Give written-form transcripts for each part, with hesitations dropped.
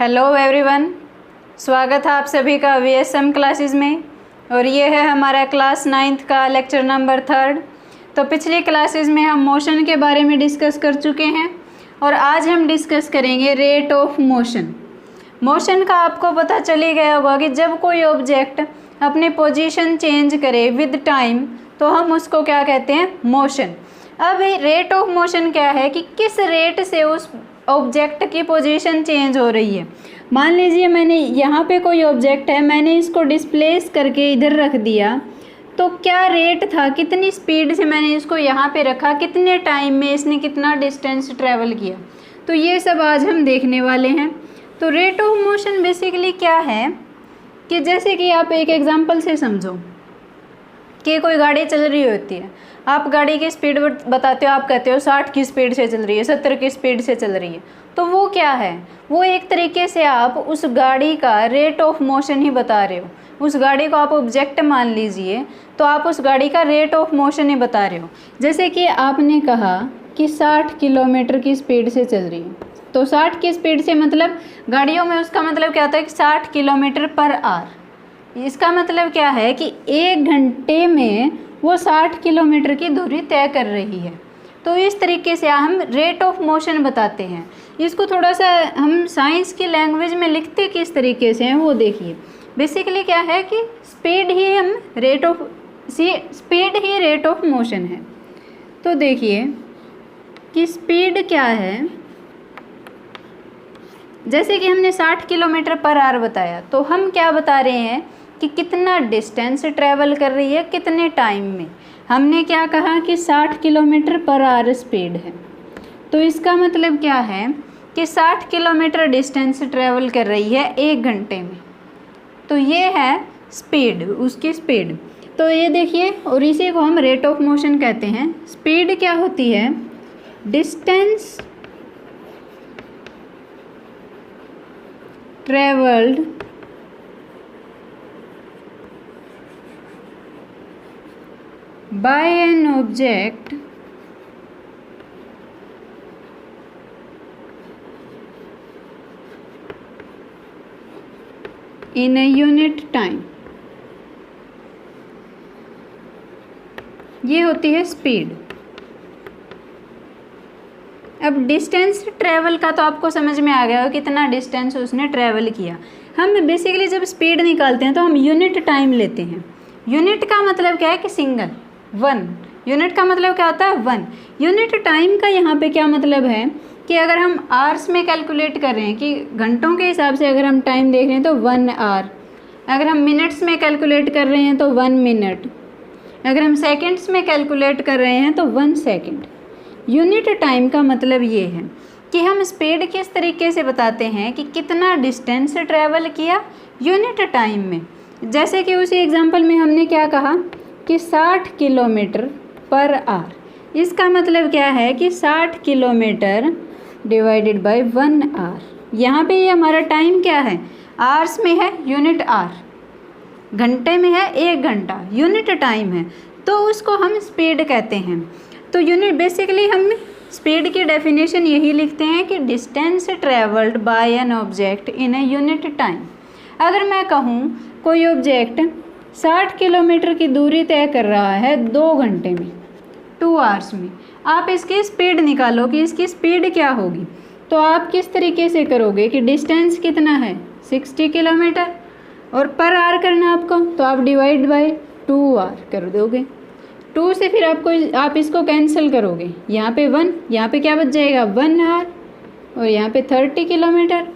Hello everyone, स्वागत है आप सभी का वीएसएम क्लासेस में। और ये है हमारा क्लास 9th का लेक्चर नंबर 3। तो पिछली क्लासेस में हम मोशन के बारे में डिस्कस कर चुके हैं और आज हम डिस्कस करेंगे रेट ऑफ मोशन। मोशन का आपको पता चली गया होगा कि जब कोई ऑब्जेक्ट अपनी पोजीशन चेंज करे विद टाइम तो हम उसको क्या कहते हैं, मोशन। अब रेट ऑफ मोशन क्या है कि किस रेट से उस ऑब्जेक्ट की पोजीशन चेंज हो रही है। मान लीजिए मैंने यहाँ पे कोई ऑब्जेक्ट है, मैंने इसको डिस्प्लेस करके इधर रख दिया, तो क्या रेट था, कितनी स्पीड से मैंने इसको यहाँ पे रखा, कितने टाइम में इसने कितना डिस्टेंस ट्रैवल किया, तो ये सब आज हम देखने वाले हैं। तो रेट ऑफ मोशन बेसिकली क्या है कि जैसे कि आप एक एग्जांपल से समझो कि कोई गाड़ी चल रही होती है, आप गाड़ी की स्पीड बताते हो, आप कहते हो 60 की स्पीड से चल रही है, 70 की स्पीड से चल रही है, तो वो क्या है, वो एक तरीके से आप उस गाड़ी का रेट ऑफ मोशन ही बता रहे हो। उस गाड़ी को आप ऑब्जेक्ट मान लीजिए, तो आप उस गाड़ी का रेट ऑफ मोशन ही बता रहे हो। जैसे कि आपने कहा कि 60 किलोमीटर की स्पीड से चल रही है, तो 60 की स्पीड से मतलब गाड़ियों में उसका मतलब क्या होता है कि 60 किलोमीटर पर आवर। इसका मतलब क्या है कि 1 घंटे में वो 60 किलोमीटर की दूरी तय कर रही है। तो इस तरीके से हम रेट ऑफ मोशन बताते हैं। इसको थोड़ा सा हम साइंस की लैंग्वेज में लिखते किस तरीके से हैं वो देखिए। बेसिकली क्या है कि speed he rate of motion है। तो देखिए कि स्पीड क्या है, जैसे कि हमने 60 किलोमीटर पर आवर बताया, तो हम क्या बता रहे हैं कि कितना डिस्टेंस ट्रैवल कर रही है, कितने टाइम में। हमने क्या कहा कि 60 किलोमीटर पर आवर स्पीड है, तो इसका मतलब क्या है कि 60 किलोमीटर डिस्टेंस ट्रैवल कर रही है 1 घंटे में। तो ये है स्पीड, उसकी स्पीड। तो ये देखिए, और इसी को हम रेट ऑफ मोशन कहते हैं। स्पीड क्या होती है, distance travelled by an object in a unit time, ये होती है स्पीड। अब डिस्टेंस ट्रैवल का तो आपको समझ में आ गया हो कितना डिस्टेंस उसने ट्रैवल किया। हम बेसिकली जब स्पीड निकालते हैं तो हम यूनिट टाइम लेते हैं। यूनिट का मतलब क्या है कि सिंगल, 1। यूनिट का मतलब क्या होता है, 1। यूनिट टाइम का यहाँ पे क्या मतलब है कि अगर हम आवर्स में कैलकुलेट कर रहे हैं कि घंटों के हिसाब से अगर हम टाइम देख रहे हैं तो 1 आवर, अगर हम मिनट्स में कैलकुलेट कर रहे हैं तो 1 मिनट, अगर हम सेकंड्स में कैलकुलेट कर रहे हैं तो 1 सेकंड। यूनिट टाइम का मतलब ये है कि हम स्पीड किस तरीके से बताते हैं कि कितना डिस्टेंस ट्रैवल किया यूनिट टाइम में। जैसे कि उसी एग्जांपल में हमने क्या कहा कि 60 किलोमीटर पर आवर। इसका मतलब क्या है कि 60 किलोमीटर डिवाइडेड बाय 1 आवर। यहाँ पे ये हमारा टाइम क्या है, आवर्स में है, यूनिट आवर, घंटे में है 1 घंटा, यूनिट टाइम है, तो उसको हम स्पीड कहते हैं। तो यूनिट बेसिकली हम स्पीड की डेफिनेशन यही लिखते हैं कि distance travelled by an object in a unit time. अगर मैं कहूँ कोई ऑब्जेक्ट 60 किलोमीटर की दूरी तय कर रहा है 2 घंटे में, 2 आवर्स में, आप इसकी स्पीड निकालो कि इसकी स्पीड क्या होगी। तो आप किस तरीके से करोगे कि डिस्टेंस कितना है 60 किलोमीटर और पर आवर करना आपको, तो आप डिवाइड बाय 2 आवर कर दोगे। 2 से फिर आप इसको कैंसिल करोगे, यहाँ पे 1, यहाँ पे क्या बच जाएगा 1 आवर, और यहाँ पे 30 किलोमीटर,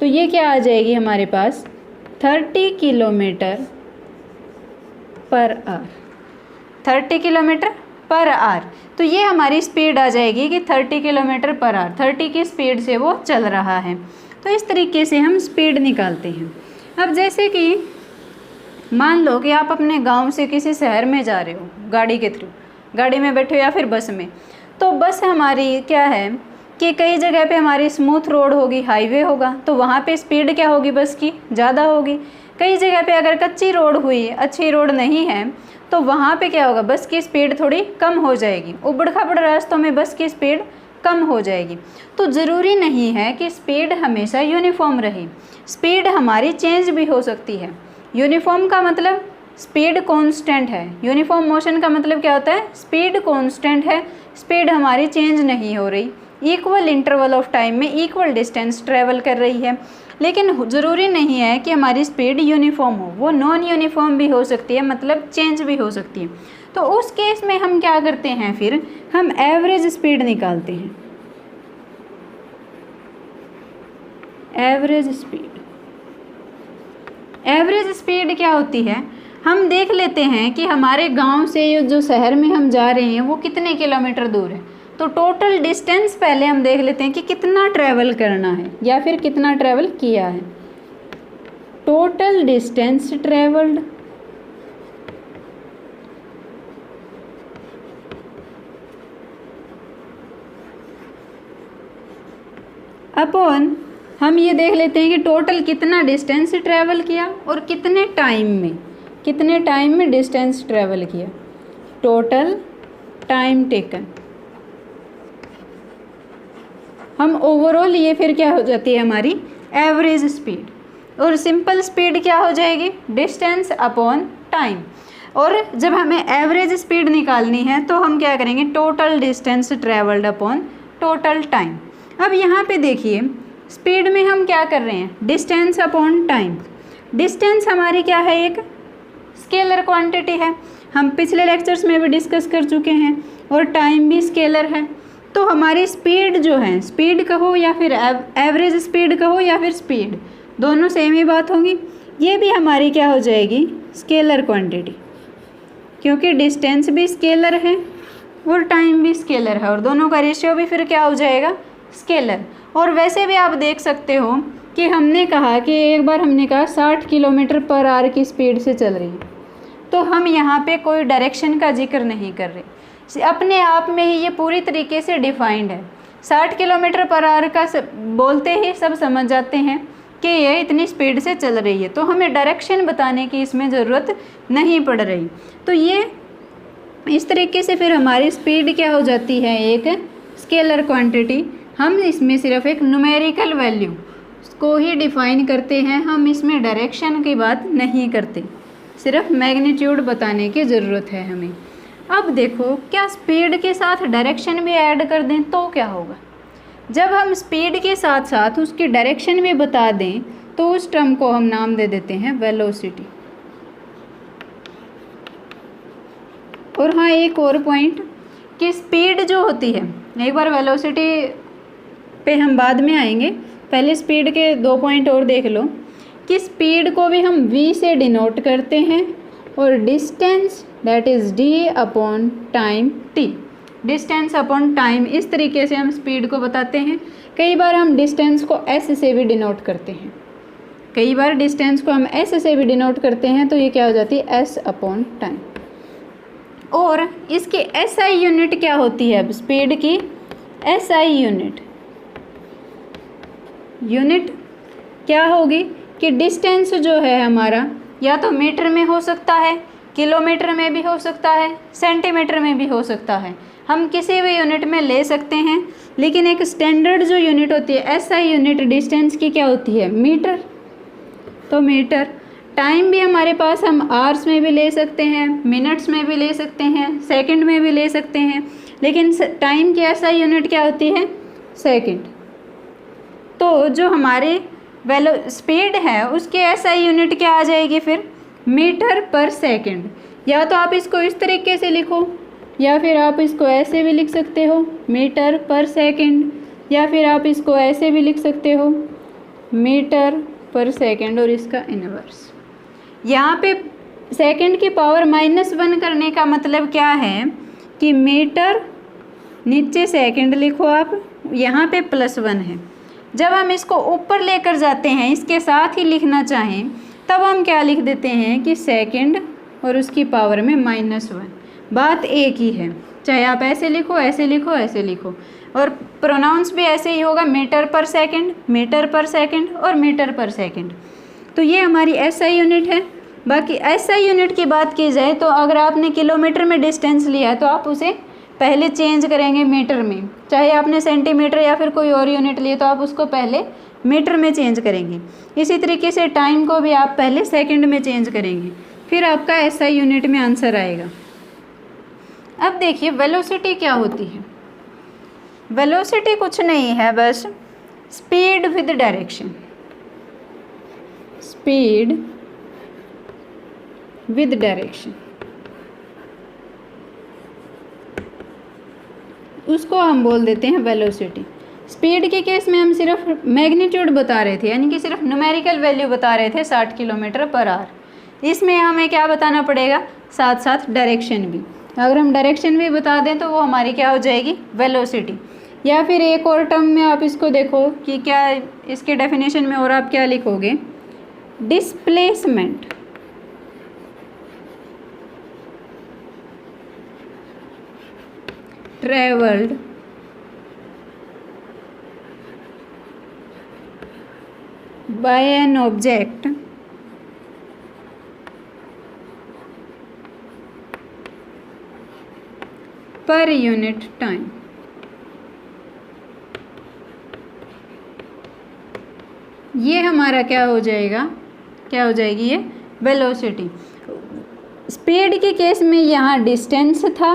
तो ये क्या आ जाएगी हमारे पास 30 kilometre per hour, 30 kilometre per hour. तो ये हमारी स्पीड आ जाएगी कि 30 किलोमीटर पर आवर, 30 की स्पीड से वो चल रहा है। तो इस तरीके से हम स्पीड निकालते हैं। अब जैसे कि मान लो कि आप अपने गांव से किसी शहर में जा रहे हो गाड़ी के थ्रू, गाड़ी में बैठे हो या फिर बस में, तो बस हमारी क्या है कि कई जगह पे हमारी स्मूथ रोड होगी, हाईवे होगा, तो वहाँ पे स्पीड क्या होगी, बस की ज़्यादा होगी। कई जगह पे अगर कच्ची रोड हुई, अच्छी रोड नहीं है, तो वहाँ पे क्या होगा, बस की स्पीड थोड़ी कम हो जाएगी। उबड़ खाबड़ रास्तों में बस की स्पीड कम हो जाएगी। तो ज़रूरी नहीं है कि स्पीड हमेशा यूनिफॉर्म रहे, स्पीड हमारी चेंज भी हो सकती है। यूनिफॉर्म का मतलब स्पीड कांस्टेंट है, यूनिफॉर्म मोशन का मतलब क्या होता है, स्पीड कांस्टेंट है, स्पीड हमारी चेंज नहीं हो रही, इक्वल इंटरवल ऑफ टाइम में इक्वल डिस्टेंस ट्रेवल कर रही है। लेकिन ज़रूरी नहीं है कि हमारी स्पीड यूनिफॉर्म हो, वो नॉन यूनिफॉर्म भी हो सकती है, मतलब चेंज भी हो सकती है। तो उस केस में हम क्या करते हैं, फिर हम एवरेज स्पीड निकालते हैं। एवरेज स्पीड क्या होती है, हम देख लेते हैं कि हमारे गांव से जो शहर में हम जा रहे हैं वो कितने किलोमीटर दूर है। तो टोटल डिस्टेंस पहले हम देख लेते हैं कि कितना ट्रैवल करना है या फिर कितना ट्रैवल किया है। टोटल डिस्टेंस ट्रैवल्ड अपॉन, हम ये देख लेते हैं कि टोटल कितना डिस्टेंस ट्रैवल किया और कितने टाइम में डिस्टेंस ट्रैवल किया, टोटल टाइम टेकन। हम ओवरऑल ये फिर क्या हो जाती है हमारी एवरेज स्पीड, और सिंपल स्पीड क्या हो जाएगी, डिस्टेंस अपॉन टाइम। और जब हमें एवरेज स्पीड निकालनी है तो हम क्या करेंगे, total distance travelled upon total time. अब यहाँ पे देखिए स्पीड में हम क्या कर रहे हैं, डिस्टेंस अपॉन टाइम। डिस्टेंस हमारी क्या है, एक स्केलर क्वांटिटी है, हम पिछले लेक्चर्स में भी डिस्कस कर चुके हैं, और टाइम भी स्केलर है। तो हमारी स्पीड जो है, स्पीड कहो या फिर एवरेज स्पीड कहो या फिर स्पीड, दोनों सेम ही बात होगी। ये भी हमारी क्या हो जाएगी, स्केलर क्वांटिटी, क्योंकि डिस्टेंस भी स्केलर है और टाइम भी स्केलर है, और दोनों का रेशियो भी फिर क्या हो जाएगा, स्केलर। और वैसे भी आप देख सकते हो कि हमने कहा कि एक बार हमने कहा 60 किलोमीटर पर आवर की स्पीड से चल रही है, तो हम यहाँ पे कोई डायरेक्शन का जिक्र नहीं कर रहे, अपने आप में ही ये पूरी तरीके से डिफाइंड है। 60 किलोमीटर पर आवर का बोलते ही सब समझ जाते हैं कि ये इतनी स्पीड से चल रही है, तो हमें डायरेक्शन बताने की इसमें ज़रूरत नहीं पड़ रही। तो ये इस तरीके से फिर हमारी स्पीड क्या हो जाती है, एक स्केलर क्वांटिटी। हम इसमें सिर्फ एक न्यूमेरिकल वैल्यू को ही डिफाइन करते हैं, हम इसमें डायरेक्शन की बात नहीं करते, सिर्फ मैग्नीट्यूड बताने की ज़रूरत है हमें। अब देखो, क्या स्पीड के साथ डायरेक्शन भी ऐड कर दें तो क्या होगा, जब हम स्पीड के साथ साथ उसकी डायरेक्शन भी बता दें तो उस टर्म को हम नाम दे देते हैं वेलोसिटी। और हाँ, एक और पॉइंट कि स्पीड जो होती है, एक बार वेलोसिटी पे हम बाद में आएंगे, पहले स्पीड के 2 पॉइंट और देख लो कि स्पीड को भी हम v से डिनोट करते हैं, और distance that is d upon time t, distance upon time, इस तरीके से हम स्पीड को बताते हैं। कई बार हम डिस्टेंस को s से भी डिनोट करते हैं, कई बार डिस्टेंस को हम s से भी डिनोट करते हैं, तो ये क्या हो जाती है, s अपॉन टाइम। और इसकी SI यूनिट क्या होती है, अब स्पीड की SI यूनिट क्या होगी कि डिस्टेंस जो है हमारा या तो मीटर में हो सकता है, किलोमीटर में भी हो सकता है, सेंटीमीटर में भी हो सकता है, हम किसी भी यूनिट में ले सकते हैं। लेकिन एक स्टैंडर्ड जो यूनिट होती है SI यूनिट डिस्टेंस की क्या होती है, मीटर। तो मीटर। टाइम भी हमारे पास हम आवर्स में भी ले सकते हैं, मिनट्स में भी ले सकते हैं, सेकंड में भी ले सकते हैं, लेकिन टाइम की SI यूनिट क्या होती है, सेकंड। तो जो हमारे स्पीड है उसके SI यूनिट क्या आ जाएगी फिर, मीटर पर सेकंड। या तो आप इसको इस तरीके से लिखो, या फिर आप इसको ऐसे भी लिख सकते हो, मीटर पर सेकंड, या फिर आप इसको ऐसे भी लिख सकते हो, मीटर पर सेकंड और इसका इनवर्स। यहाँ पे सेकंड की पावर -1 करने का मतलब क्या है कि मीटर, नीचे सेकंड लिखो आप, यहाँ पे +1 है। जब हम इसको ऊपर लेकर जाते हैं, इसके साथ ही लिखना चाहें, तब हम क्या लिख देते हैं कि सेकंड और उसकी पावर में -1। बात एक ही है, चाहे आप ऐसे लिखो, ऐसे लिखो, ऐसे लिखो, और प्रोनाउंस भी ऐसे ही होगा, मीटर पर सेकंड, मीटर पर सेकंड और मीटर पर सेकंड। तो ये हमारी SI यूनिट है। बाकी SI यूनिट की बात की जाए तो अगर आपने किलोमीटर में डिस्टेंस लिया है तो आप उसे पहले चेंज करेंगे मीटर में, चाहे आपने सेंटीमीटर या फिर कोई और यूनिट लिए तो आप उसको पहले मीटर में चेंज करेंगे। इसी तरीके से टाइम को भी आप पहले सेकंड में चेंज करेंगे, फिर आपका ऐसा यूनिट में आंसर आएगा। अब देखिए वेलोसिटी क्या होती है। वेलोसिटी कुछ नहीं है, बस speed with direction, speed with direction, उसको हम बोल देते हैं वेलोसिटी। स्पीड के केस में हम सिर्फ मैग्नीट्यूड बता रहे थे, यानी कि सिर्फ न्यूमेरिकल वैल्यू बता रहे थे 60 किलोमीटर पर आवर। इसमें हमें क्या बताना पड़ेगा, साथ साथ डायरेक्शन भी। अगर हम डायरेक्शन भी बता दें तो वो हमारी क्या हो जाएगी, वेलोसिटी। या फिर एक और टर्म में आप इसको देखो कि क्या इसके डेफिनेशन में और आप क्या लिखोगे, displacement. Travelled by an object per unit time। ये हमारा क्या हो जाएगा, क्या हो जाएगी ये वेलोसिटी। स्पीड के केस में यहाँ डिस्टेंस था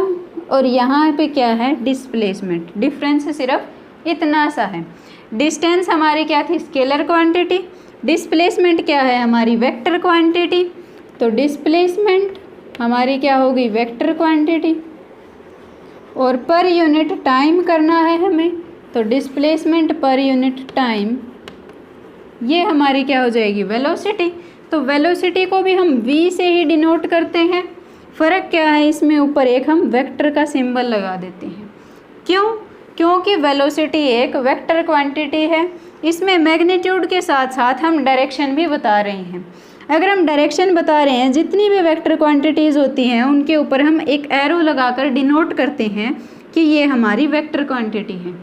और यहाँ पे क्या है, डिस्प्लेसमेंट। डिफरेंस सिर्फ इतना सा है। डिस्टेंस हमारी क्या थी, स्केलर क्वांटिटी। डिस्प्लेसमेंट क्या है, हमारी वेक्टर क्वांटिटी। तो डिस्प्लेसमेंट हमारी क्या होगी, वेक्टर क्वांटिटी। और पर यूनिट टाइम करना है हमें, तो डिस्प्लेसमेंट पर यूनिट टाइम, ये हमारी क्या हो जाएगी, वेलोसिटी। तो वेलोसिटी को भी हम v से ही डिनोट करते हैं। फ़र्क क्या है इसमें, ऊपर एक हम वेक्टर का सिंबल लगा देते हैं। क्यों, क्योंकि वेलोसिटी एक वेक्टर क्वांटिटी है। इसमें मैग्नीट्यूड के साथ साथ हम डायरेक्शन भी बता रहे हैं। अगर हम डायरेक्शन बता रहे हैं, जितनी भी वेक्टर क्वांटिटीज़ होती हैं उनके ऊपर हम एक एरो लगाकर डिनोट करते हैं कि ये हमारी वेक्टर क्वांटिटी है।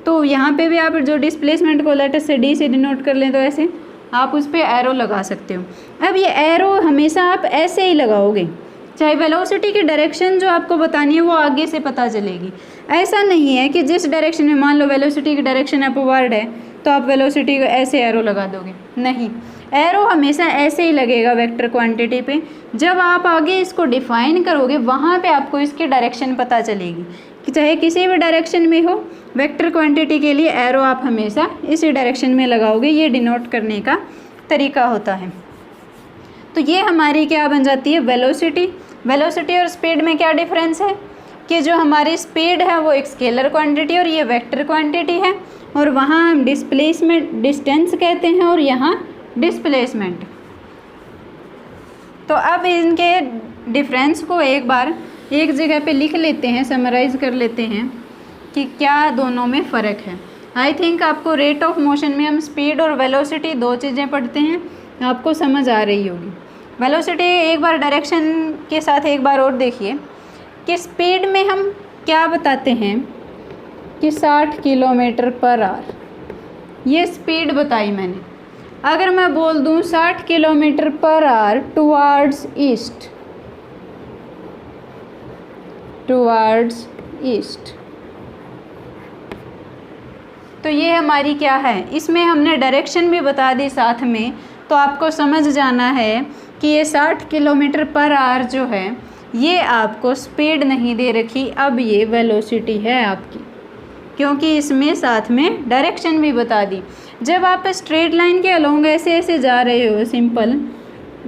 तो यहाँ पे भी आप जो डिस्प्लेसमेंट को लेटर से डी से डिनोट कर लें तो ऐसे आप उस पर एरो लगा सकते हो। अब ये एरो हमेशा आप ऐसे ही लगाओगे, चाहे वेलोसिटी की डायरेक्शन जो आपको बतानी है वो आगे से पता चलेगी। ऐसा नहीं है कि जिस डायरेक्शन में, मान लो वेलोसिटी की डायरेक्शन अपवर्ड है तो आप वेलोसिटी को ऐसे एरो लगा दोगे, नहीं, एरो हमेशा ऐसे ही लगेगा वेक्टर क्वांटिटी पे। जब आप आगे इसको डिफाइन करोगे वहाँ पे आपको इसकी डायरेक्शन पता चलेगी कि चाहे किसी भी डायरेक्शन में हो, वेक्टर क्वांटिटी के लिए एरो आप हमेशा इसी डायरेक्शन में लगाओगे। ये डिनोट करने का तरीका होता है। तो ये हमारी क्या बन जाती है, वेलोसिटी। वेलोसिटी और स्पीड में क्या डिफरेंस है कि जो हमारी स्पीड है वो एक स्केलर क्वांटिटी और ये वेक्टर क्वांटिटी है, और वहाँ हम डिस्प्लेसमेंट डिस्टेंस कहते हैं और यहाँ डिस्प्लेसमेंट। तो अब इनके डिफरेंस को एक बार एक जगह पे लिख लेते हैं, समराइज़ कर लेते हैं कि क्या दोनों में फ़र्क है। आई थिंक आपको रेट ऑफ मोशन में हम स्पीड और वेलोसिटी दो चीज़ें पढ़ते हैं, आपको समझ आ रही होगी। वेलोसिटी एक बार डायरेक्शन के साथ एक बार और देखिए कि स्पीड में हम क्या बताते हैं कि 60 किलोमीटर पर आवर, ये स्पीड बताई मैंने। अगर मैं बोल दूं 60 kilometre per hour towards east, towards east, तो ये हमारी क्या है, इसमें हमने डायरेक्शन भी बता दी साथ में। तो आपको समझ जाना है कि ये 60 किलोमीटर पर आवर जो है ये आपको स्पीड नहीं दे रखी, अब ये वेलोसिटी है आपकी, क्योंकि इसमें साथ में डायरेक्शन भी बता दी। जब आप स्ट्रेट लाइन के अलोंग ऐसे ऐसे जा रहे हो, सिंपल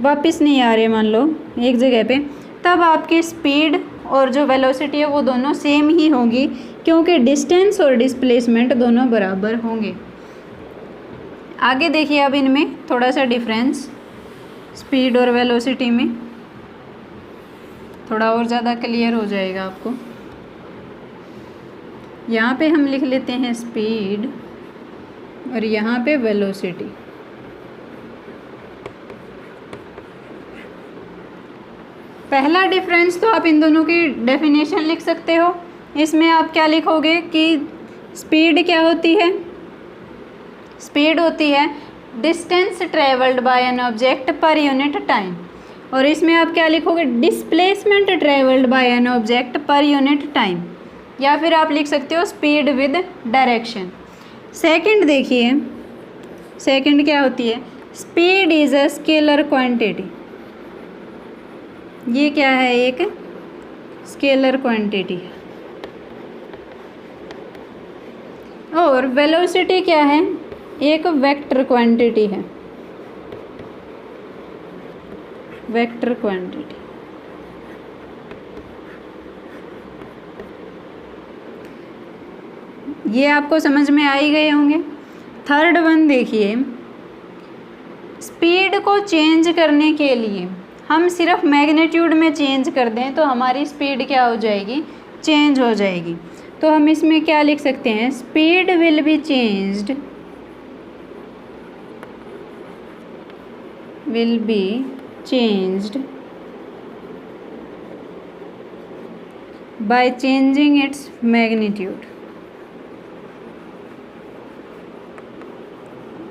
वापस नहीं आ रहे मान लो एक जगह पे, तब आपकी स्पीड और जो वेलोसिटी है वो दोनों सेम ही होंगी, क्योंकि डिस्टेंस और डिस्प्लेसमेंट दोनों बराबर होंगे। आगे देखिए अब इनमें थोड़ा सा डिफरेंस स्पीड और वेलोसिटी में थोड़ा और ज़्यादा क्लियर हो जाएगा आपको। यहाँ पे हम लिख लेते हैं स्पीड और यहाँ पे वेलोसिटी। पहला डिफरेंस तो आप इन दोनों की डेफिनेशन लिख सकते हो। इसमें आप क्या लिखोगे कि स्पीड क्या होती है, स्पीड होती है distance travelled by an object per unit time. और इसमें आप क्या लिखोगे, displacement travelled by an object per unit time, या फिर आप लिख सकते हो स्पीड विद डायरेक्शन। सेकंड देखिए, सेकंड क्या होती है, speed is a scalar quantity. ये क्या है, एक स्केलर क्वांटिटी है। और वेलोसिटी क्या है, एक वेक्टर क्वांटिटी है, वेक्टर क्वांटिटी। ये आपको समझ में आ ही गए होंगे। थर्ड वन देखिए, स्पीड को चेंज करने के लिए हम सिर्फ मैग्नीट्यूड में चेंज कर दें तो हमारी स्पीड क्या हो जाएगी, चेंज हो जाएगी। तो हम इसमें क्या लिख सकते हैं, speed will be changed, will be changed by changing its magnitude,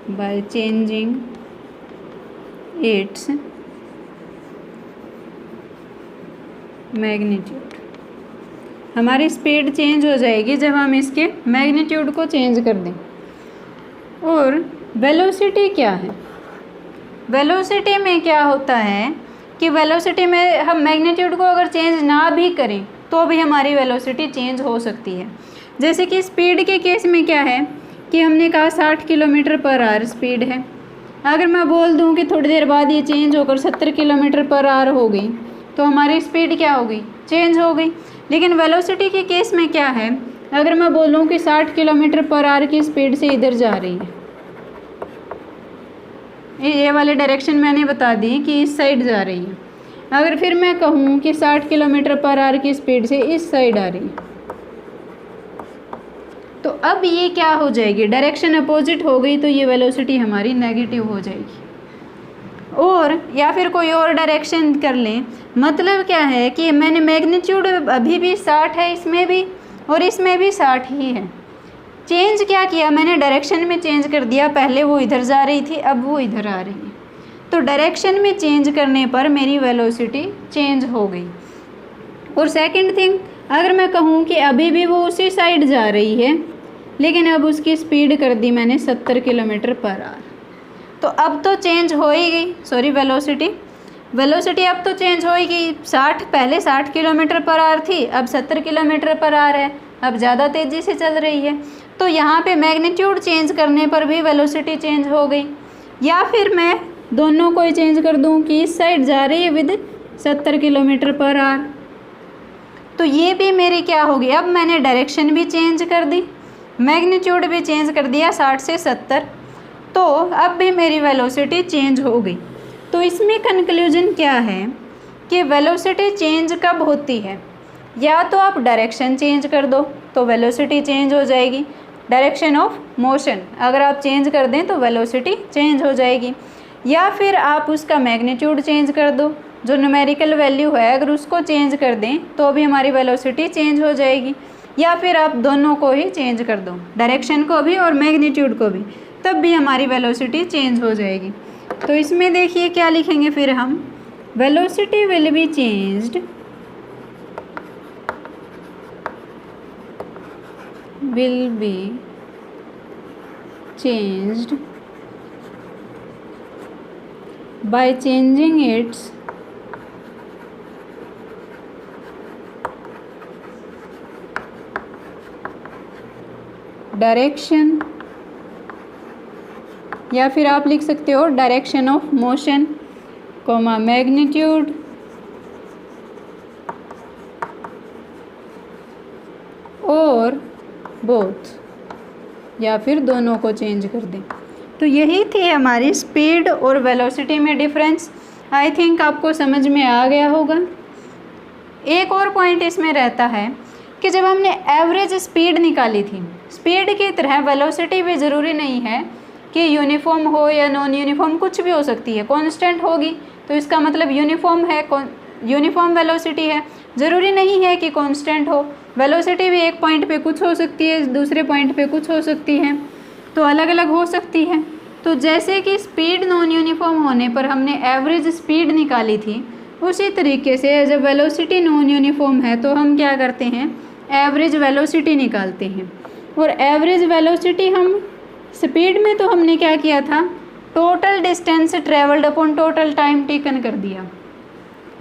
by changing its magnitude। हमारी स्पीड चेंज हो जाएगी जब हम इसके मैग्नीट्यूड को चेंज कर दें। और वेलोसिटी क्या है, वेलोसिटी में क्या होता है कि वेलोसिटी में हम मैग्नीट्यूड को अगर चेंज ना भी करें तो भी हमारी वेलोसिटी चेंज हो सकती है। जैसे कि स्पीड के केस में क्या है कि हमने कहा 60 किलोमीटर पर आवर स्पीड है। अगर मैं बोल दूं कि थोड़ी देर बाद ये चेंज होकर 70 किलोमीटर पर आवर हो गई तो हमारी स्पीड क्या हो गई, चेंज हो गई। लेकिन वेलोसिटी के केस में क्या है, अगर मैं बोलूं कि 60 किलोमीटर पर आवर की स्पीड से इधर जा रही है, ये वाले डायरेक्शन मैंने बता दी कि इस साइड जा रही है, अगर फिर मैं कहूँ कि 60 किलोमीटर पर आवर की स्पीड से इस साइड आ रही है, तो अब ये क्या हो जाएगी, डायरेक्शन अपोजिट हो गई, तो ये वेलोसिटी हमारी नेगेटिव हो जाएगी। और या फिर कोई और डायरेक्शन कर लें, मतलब क्या है कि मैंने मैग्नीट्यूड अभी भी 60 है इसमें भी और इसमें भी 60 ही है। चेंज क्या किया मैंने, डायरेक्शन में चेंज कर दिया, पहले वो इधर जा रही थी अब वो इधर आ रही है, तो डायरेक्शन में चेंज करने पर मेरी वेलोसिटी चेंज हो गई। और सेकंड थिंग, अगर मैं कहूँ कि अभी भी वो उसी साइड जा रही है लेकिन अब उसकी स्पीड कर दी मैंने 70 किलोमीटर पर आवर, तो अब तो चेंज हो ही गई, सॉरी वेलोसिटी अब तो चेंज हो ही गई। 60 पहले 60 किलोमीटर पर आवर थी, अब 70 किलोमीटर पर आवर है, अब ज़्यादा तेज़ी से चल रही है। तो यहाँ पे मैग्नीट्यूड चेंज करने पर भी वेलोसिटी चेंज हो गई। या फिर मैं दोनों को ही चेंज कर दूँ कि इस साइड जा रही है विद 70 किलोमीटर पर आवर, तो ये भी मेरी क्या होगी, अब मैंने डायरेक्शन भी चेंज कर दी, मैग्नीट्यूड भी चेंज कर दिया 60 से 70, तो अब भी मेरी वेलोसिटी चेंज हो गई। तो इसमें कंक्लूजन क्या है कि वेलोसिटी चेंज कब होती है, या तो आप डायरेक्शन चेंज कर दो तो वेलोसिटी चेंज हो जाएगी, डायरेक्शन ऑफ मोशन अगर आप चेंज कर दें तो वेलोसिटी चेंज हो जाएगी, या फिर आप उसका मैग्नीट्यूड चेंज कर दो, जो न्यूमेरिकल वैल्यू है अगर उसको चेंज कर दें तो भी हमारी वेलोसिटी चेंज हो जाएगी, या फिर आप दोनों को ही चेंज कर दो, डायरेक्शन को भी और मैग्नीट्यूड को भी, तब भी हमारी वेलोसिटी चेंज हो जाएगी। तो इसमें देखिए क्या लिखेंगे फिर हम, velocity will be changed by changing its direction, या फिर आप लिख सकते हो direction of motion comma magnitude और बोथ, या फिर दोनों को चेंज कर दें। तो यही थी हमारी स्पीड और वेलोसिटी में डिफरेंस। आई थिंक आपको समझ में आ गया होगा। एक और पॉइंट इसमें रहता है कि जब हमने एवरेज स्पीड निकाली थी, स्पीड की तरह वेलोसिटी भी ज़रूरी नहीं है कि यूनिफॉर्म हो या नॉन यूनिफॉर्म, कुछ भी हो सकती है, कांस्टेंट होगी तो इसका मतलब यूनिफॉर्म है, यूनिफॉर्म वेलोसिटी है, ज़रूरी नहीं है कि कांस्टेंट हो। वेलोसिटी भी एक पॉइंट पे कुछ हो सकती है, दूसरे पॉइंट पे कुछ हो सकती है, तो अलग अलग हो सकती है। तो जैसे कि स्पीड नॉन यूनिफॉर्म होने पर हमने एवरेज स्पीड निकाली थी, उसी तरीके से जब वेलोसिटी नॉन यूनिफॉर्म है तो हम क्या करते हैं, एवरेज वेलोसिटी निकालते हैं। और एवरेज वेलोसिटी हम स्पीड में तो हमने क्या किया था, total distance travelled upon total time taken कर दिया।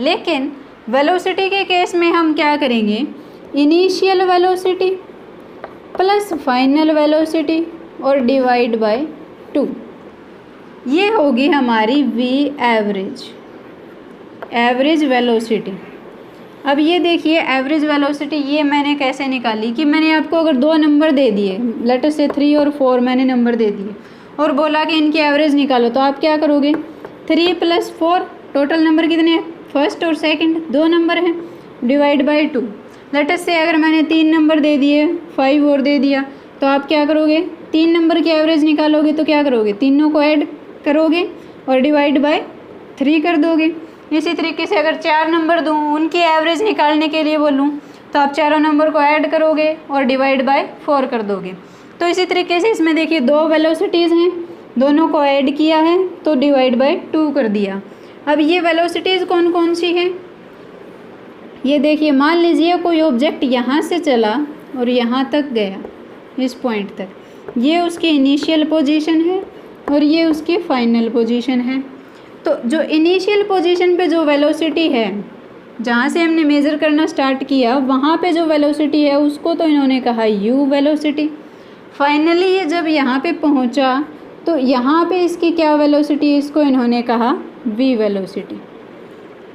लेकिन वेलोसिटी के केस में हम क्या करेंगे, initial velocity plus final velocity और डिवाइड बाय 2, ये होगी हमारी वी एवरेज वेलोसिटी। अब ये देखिए एवरेज वेलोसिटी ये मैंने कैसे निकाली कि मैंने आपको अगर 2 नंबर दे दिए, लेटर से 3 और 4 मैंने नंबर दे दिए और बोला कि इनकी एवरेज निकालो, तो आप क्या करोगे, 3 + 4 टोटल नंबर कितने हैं, फर्स्ट और सेकंड 2 नंबर हैं, डिवाइड बाय 2। लेटर से अगर मैंने 3 नंबर दे दिए, 5 और दे दिया, तो आप क्या करोगे, 3 नंबर की एवरेज निकालोगे तो क्या करोगे, तीनों को ऐड करोगे और डिवाइड बाय 3 कर दोगे। इसी तरीके से अगर 4 नंबर दूँ, उनकी एवरेज निकालने के लिए बोलूँ, तो आप चारों नंबर को ऐड करोगे और डिवाइड बाय 4 कर दोगे। तो इसी तरीके से इसमें देखिए 2 वेलोसिटीज़ हैं, दोनों को ऐड किया है तो डिवाइड बाय 2 कर दिया। अब ये वेलोसिटीज़ कौन कौन सी हैं, ये देखिए, मान लीजिए कोई ऑब्जेक्ट यहाँ से चला और यहाँ तक गया, इस पॉइंट तक, ये उसकी इनिशियल पोजीशन है और ये उसकी फाइनल पोजीशन है। तो जो इनिशियल पोजीशन पे जो वेलोसिटी है, जहाँ से हमने मेज़र करना स्टार्ट किया, वहाँ पे जो वेलोसिटी है उसको तो इन्होंने कहा u वेलोसिटी। फाइनली ये जब यहाँ पे पहुँचा तो यहाँ पे इसकी क्या वेलोसिटी, इसको इन्होंने कहा v वेलोसिटी।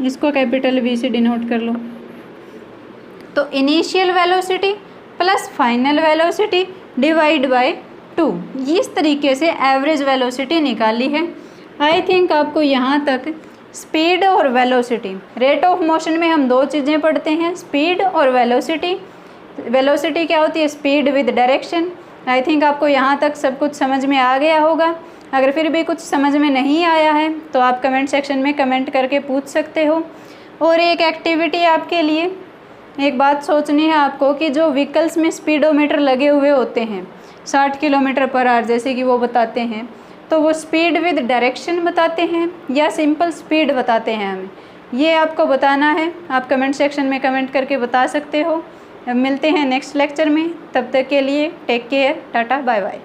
इसको कैपिटल V से डिनोट कर लो। तो initial velocity plus final velocity divide by 2, इस तरीके से एवरेज वेलोसिटी निकाली है। आई थिंक आपको यहाँ तक स्पीड और वेलोसिटी, रेट ऑफ मोशन में हम 2 चीज़ें पढ़ते हैं, स्पीड और वेलोसिटी। वेलोसिटी क्या होती है, speed with direction. I think आपको यहाँ तक सब कुछ समझ में आ गया होगा। अगर फिर भी कुछ समझ में नहीं आया है तो आप कमेंट सेक्शन में कमेंट करके पूछ सकते हो। और एक एक्टिविटी आपके लिए, एक बात सोचनी है आपको कि जो व्हीकल्स में स्पीडोमीटर लगे हुए होते हैं 60 km/h जैसे कि वो बताते हैं, तो वो स्पीड विद डायरेक्शन बताते हैं या सिंपल स्पीड बताते हैं हमें, ये आपको बताना है। आप कमेंट सेक्शन में कमेंट करके बता सकते हो। अब मिलते हैं नेक्स्ट लेक्चर में, तब तक के लिए take care, tata bye bye.